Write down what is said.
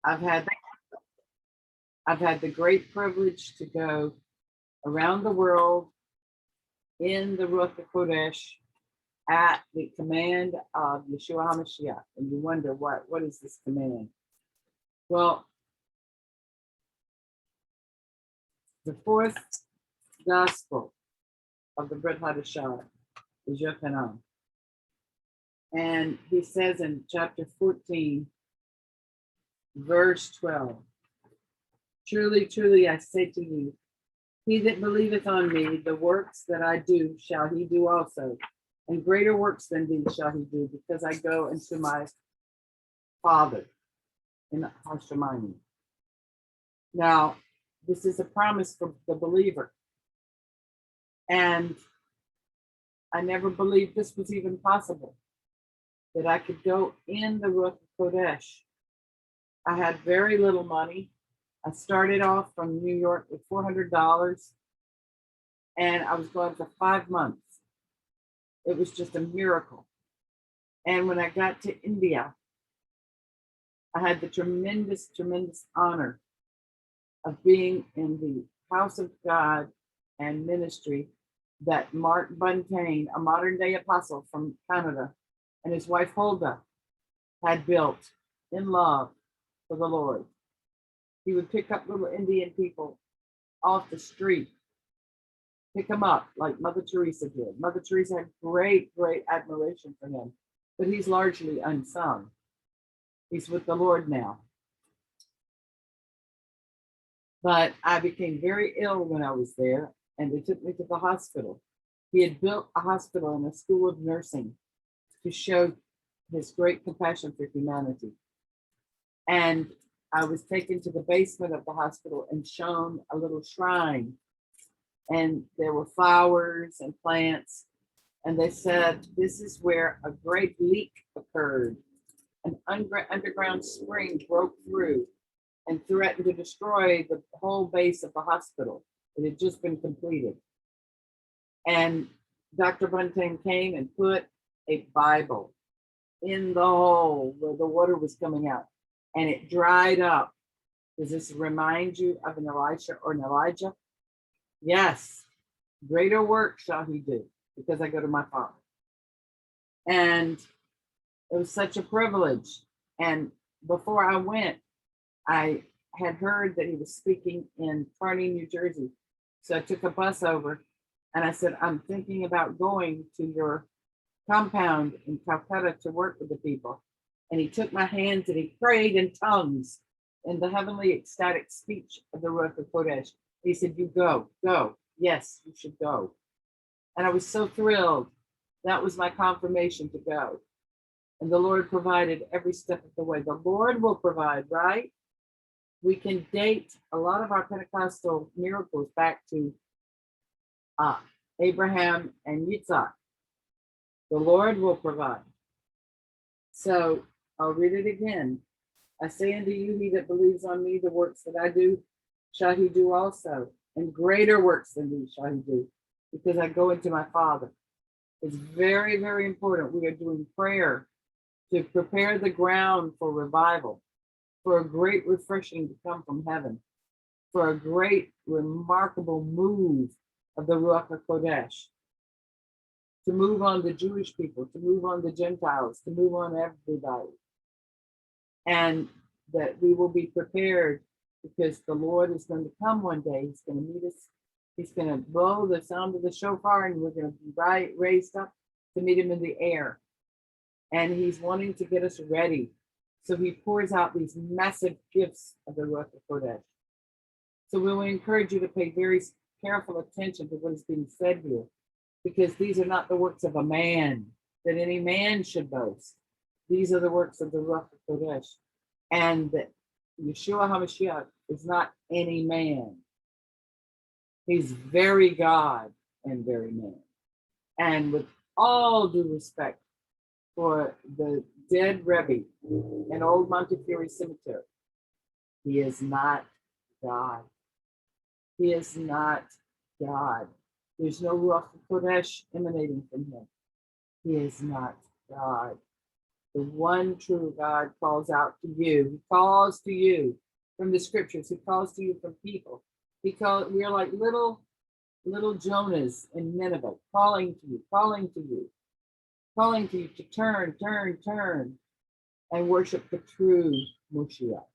I've had the great privilege to go around the world in the Ruach HaKodesh at the command of Yeshua HaMashiach. And you wonder, what is this command? Well, the fourth gospel of the Brit Hadashah is Yochanan. And he says in chapter 14, verse 12, truly, truly, I say to you, he that believeth on me, the works that I do shall he do also, and greater works than these shall he do, because I go into my Father in Hashemayim. Now, this is a promise for the believer. And I never believed this was even possible, that I could go in the Ruach HaKodesh. I had very little money. I started off from New York with $400, and I was going for 5 months. It was just a miracle. And when I got to India, I had the tremendous, tremendous honor of being in the house of God and ministry that Mark Buntain, a modern day apostle from Canada, and his wife Huldah had built in love for the Lord. He would pick up little Indian people off the street, pick them up like Mother Teresa did. Mother Teresa had great, great admiration for him, but he's largely unsung. He's with the Lord now. But I became very ill when I was there, and they took me to the hospital. He had built a hospital and a school of nursing to show his great compassion for humanity. And I was taken to the basement of the hospital and shown a little shrine. And there were flowers and plants. And they said, this is where a great leak occurred. An underground spring broke through and threatened to destroy the whole base of the hospital. It had just been completed. And Dr. Buntain came and put a Bible in the hole where the water was coming out, and it dried up. Does this remind you of an Elisha or an Elijah? Yes, greater work shall he do, because I go to my Father. And it was such a privilege. And before I went, I had heard that he was speaking in Kearney, New Jersey. So I took a bus over, and I said, I'm thinking about going to your compound in Calcutta to work with the people. And he took my hands and he prayed in tongues in the heavenly ecstatic speech of the Ruach HaKodesh. He said, you go. Yes, you should go. And I was so thrilled. That was my confirmation to go. And the Lord provided every step of the way. The Lord will provide, right? We can date a lot of our Pentecostal miracles back to Abraham and Yitzhak. The Lord will provide. So I'll read it again. I say unto you, he that believes on me, the works that I do, shall he do also. And greater works than these shall he do, because I go into my Father. It's very, very important. We are doing prayer to prepare the ground for revival, for a great refreshing to come from heaven, for a great, remarkable move of the Ruach HaKodesh, to move on the Jewish people, to move on the Gentiles, to move on everybody. And that we will be prepared, because the Lord is going to come one day. He's going to meet us. He's going to blow the sound of the shofar, and we're going to be raised up to meet him in the air. And he's wanting to get us ready. So he pours out these massive gifts of the Ruach HaKodesh. So we will encourage you to pay very careful attention to what is being said here, because these are not the works of a man, that any man should boast. These are the works of the Ruach HaKodesh. And that Yeshua HaMashiach is not any man. He's very God and very man. And with all due respect for the dead Rebbe in Old Montefiore Cemetery, he is not God. He is not God. There's no Ruach HaKodesh emanating from him. He is not God. The one true God calls out to you. He calls to you from the scriptures. He calls to you from people. Because we are like little Jonahs in Nineveh, calling to you, calling to you, calling to you to turn, and worship the true Mashiach.